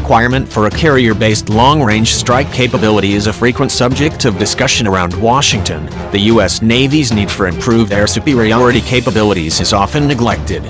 requirement for a carrier-based long-range strike capability is a frequent subject of discussion around Washington. The U.S. Navy's need for improved air superiority capabilities is often neglected.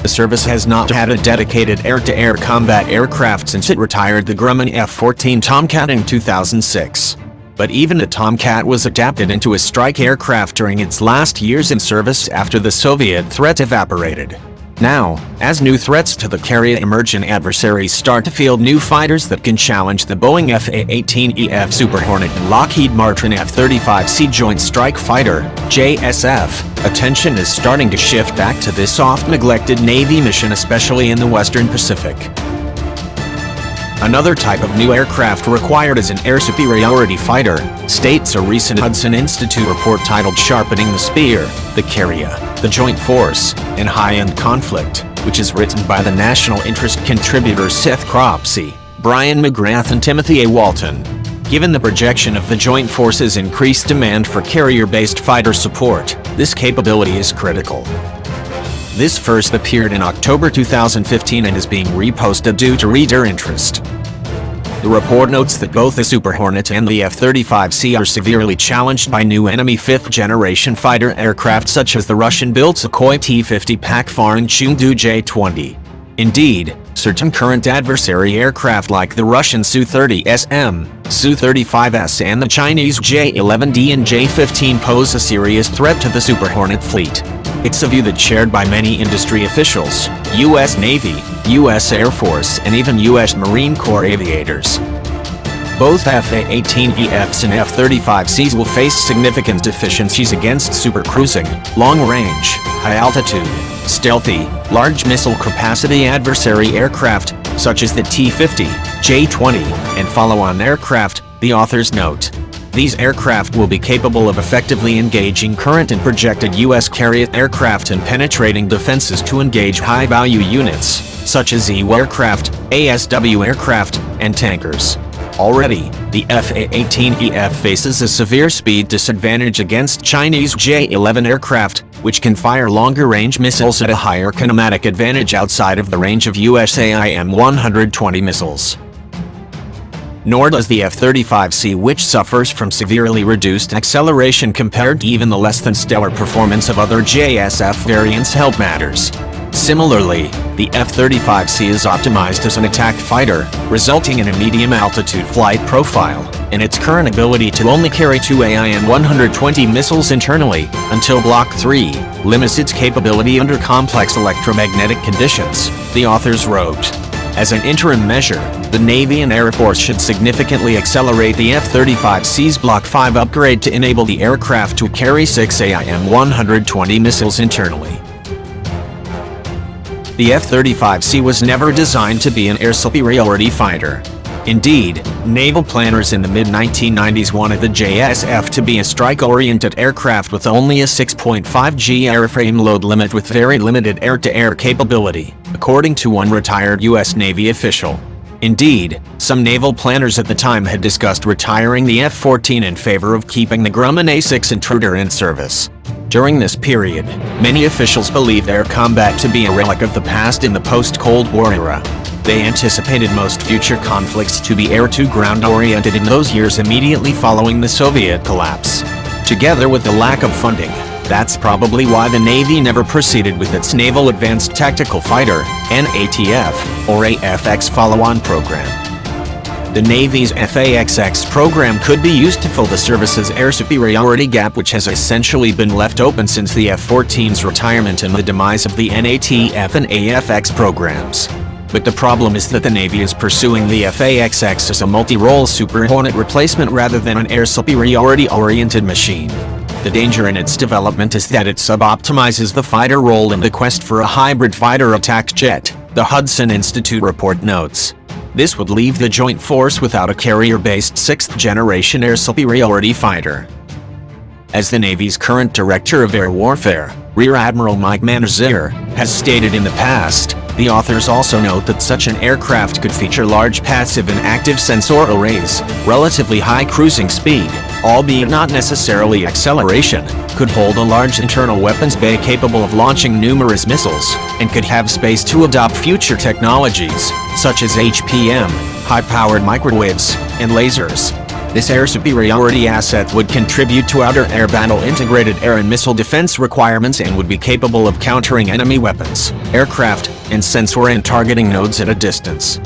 The service has not had a dedicated air-to-air combat aircraft since it retired the Grumman F-14 Tomcat in 2006. But even the Tomcat was adapted into a strike aircraft during its last years in service after the Soviet threat evaporated. Now, as new threats to the carrier emerge and adversaries start to field new fighters that can challenge the Boeing F-18 Super Hornet and Lockheed Martin F-35C Joint Strike Fighter, JSF, attention is starting to shift back to this oft-neglected Navy mission, especially in the Western Pacific. Another type of new aircraft required is an air superiority fighter, states a recent Hudson Institute report titled Sharpening the Spear, the Carrier, the Joint Force, and High-End Conflict, which is written by the national interest contributors Seth Cropsey, Brian McGrath and Timothy A. Walton. Given the projection of the Joint Force's increased demand for carrier-based fighter support, this capability is critical. This first appeared in October 2015 and is being reposted due to reader interest. The report notes that both the Super Hornet and the F-35C are severely challenged by new enemy fifth-generation fighter aircraft such as the Russian-built Sukhoi T-50 Pakfar and Chengdu J-20. Indeed, certain current adversary aircraft like the Russian Su-30SM, Su-35S and the Chinese J-11D and J-15 pose a serious threat to the Super Hornet fleet. It's a view that's shared by many industry officials, U.S. Navy, U.S. Air Force, and even U.S. Marine Corps aviators. Both F-18EFs and F-35Cs will face significant deficiencies against supercruising, long-range, high-altitude, stealthy, large missile-capacity adversary aircraft, such as the T-50, J-20, and follow-on aircraft, the authors note. These aircraft will be capable of effectively engaging current and projected U.S. carrier aircraft and penetrating defenses to engage high-value units, such as EW aircraft, ASW aircraft, and tankers. Already, the F-18EF faces a severe speed disadvantage against Chinese J-11 aircraft, which can fire longer-range missiles at a higher kinematic advantage outside of the range of U.S. AIM-120 missiles. Nor does the F-35C, which suffers from severely reduced acceleration compared to even the less-than-stellar performance of other JSF variants, help matters. Similarly, the F-35C is optimized as an attack fighter, resulting in a medium-altitude flight profile, and its current ability to only carry 2 AIM-120 missiles internally, until Block 3, limits its capability under complex electromagnetic conditions, the authors wrote. As an interim measure, the Navy and Air Force should significantly accelerate the F-35C's Block 5 upgrade to enable the aircraft to carry 6 AIM-120 missiles internally. The F-35C was never designed to be an air superiority fighter. Indeed, naval planners in the mid-1990s wanted the JSF to be a strike-oriented aircraft with only a 6.5 G airframe load limit with very limited air-to-air capability, according to one retired U.S. Navy official. Indeed, some naval planners at the time had discussed retiring the F-14 in favor of keeping the Grumman A-6 Intruder in service. During this period, many officials believed air combat to be a relic of the past in the post-Cold War era. They anticipated most future conflicts to be air-to-ground oriented in those years immediately following the Soviet collapse. Together with the lack of funding, that's probably why the Navy never proceeded with its Naval Advanced Tactical Fighter, NATF, or AFX follow-on program. The Navy's FAXX program could be used to fill the service's air superiority gap, which has essentially been left open since the F-14's retirement and the demise of the NATF and AFX programs. But the problem is that the Navy is pursuing the FAXX as a multi-role Super Hornet replacement rather than an air superiority-oriented machine. The danger in its development is that it sub-optimizes the fighter role in the quest for a hybrid fighter attack jet, the Hudson Institute report notes. This would leave the Joint Force without a carrier-based sixth-generation air superiority fighter. As the Navy's current Director of Air Warfare, Rear Admiral Mike Manazir, has stated in the past, The authors also note that such an aircraft could feature large passive and active sensor arrays, relatively high cruising speed, albeit not necessarily acceleration, could hold a large internal weapons bay capable of launching numerous missiles, and could have space to adopt future technologies, such as HPM, high-powered microwaves, and lasers. This air superiority asset would contribute to outer air battle integrated air and missile defense requirements and would be capable of countering enemy weapons, aircraft, and sensor and targeting nodes at a distance.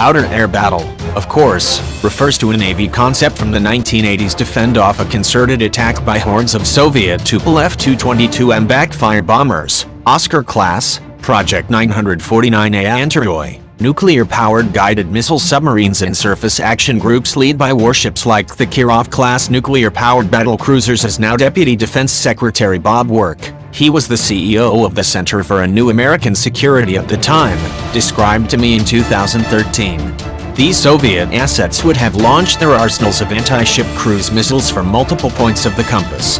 Outer air battle, of course, refers to a Navy concept from the 1980s to fend off a concerted attack by hordes of Soviet Tupolev F-22M backfire bombers, Oscar-class, Project 949A Antaroy, nuclear-powered guided missile submarines and surface action groups led by warships like the Kirov-class nuclear-powered battle cruisers, as now Deputy Defense Secretary Bob Work. He was the CEO of the Center for a New American Security at the time, described to me in 2013. These Soviet assets would have launched their arsenals of anti-ship cruise missiles from multiple points of the compass.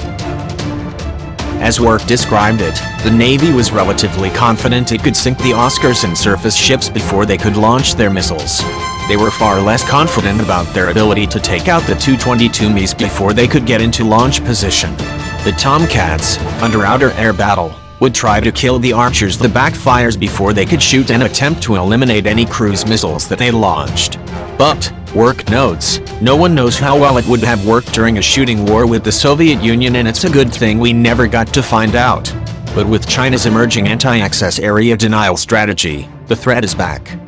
As Work described it, the Navy was relatively confident it could sink the Oscars and surface ships before they could launch their missiles. They were far less confident about their ability to take out the Tu-22Ms before they could get into launch position. The Tomcats, under outer air battle, would try to kill the Archers the backfires before they could shoot and attempt to eliminate any cruise missiles that they launched. But, Work notes, no one knows how well it would have worked during a shooting war with the Soviet Union, and it's a good thing we never got to find out. But with China's emerging anti-access area denial strategy, the threat is back.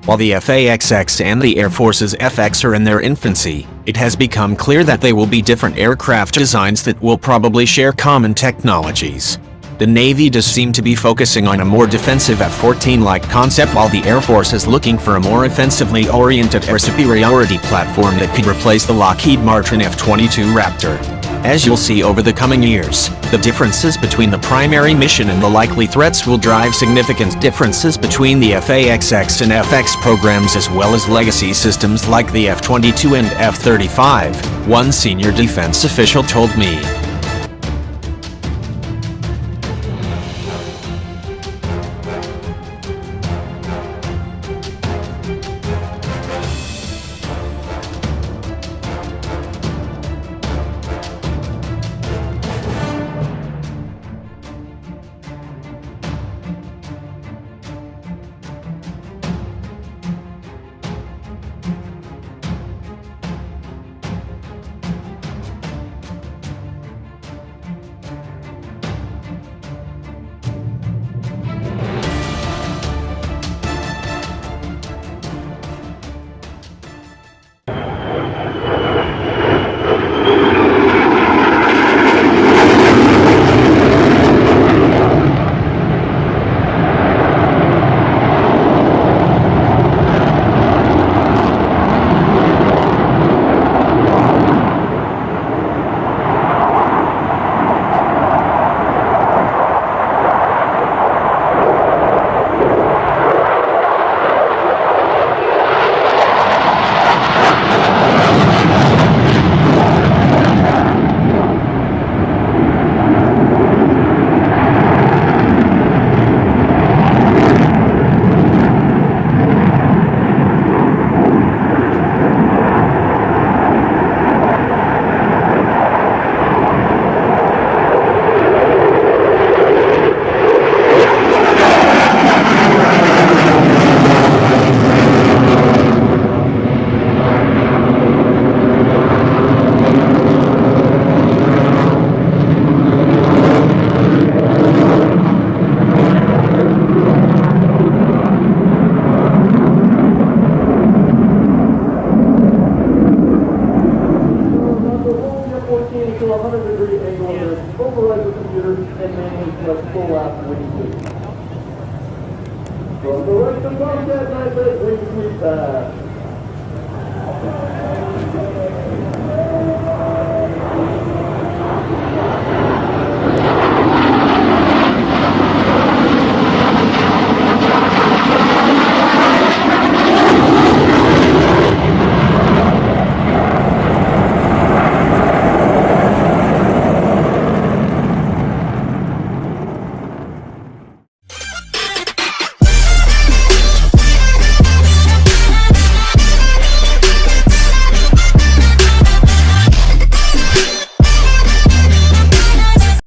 While the F/A-XX and the Air Force's F-X are in their infancy, it has become clear that they will be different aircraft designs that will probably share common technologies. The Navy does seem to be focusing on a more defensive F-14-like concept, while the Air Force is looking for a more offensively oriented air superiority platform that could replace the Lockheed Martin F-22 Raptor. As you'll see over the coming years, the differences between the primary mission and the likely threats will drive significant differences between the F/A-XX and F-X programs, as well as legacy systems like the F-22 and F-35, one senior defense official told me. From the rest of Tomcat, I say, please,